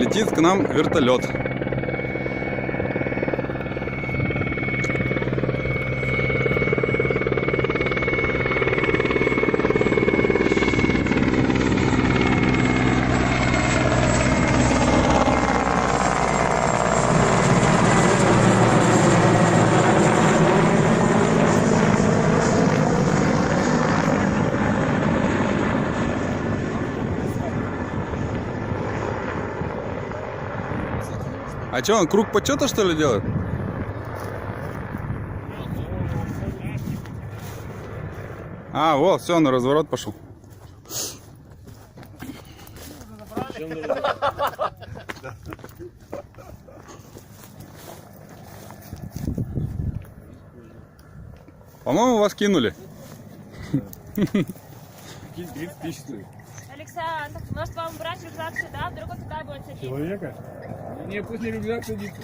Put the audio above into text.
летит к нам вертолет. А что, он круг почета, что ли, делает? А, вот, все, на разворот пошел. По-моему, вас кинули. 30 тысяч стоит. Александр, может вам брать рюкзак сюда, вдруг он туда будет садиться? Человека? Не, пусть не рюкзак садится.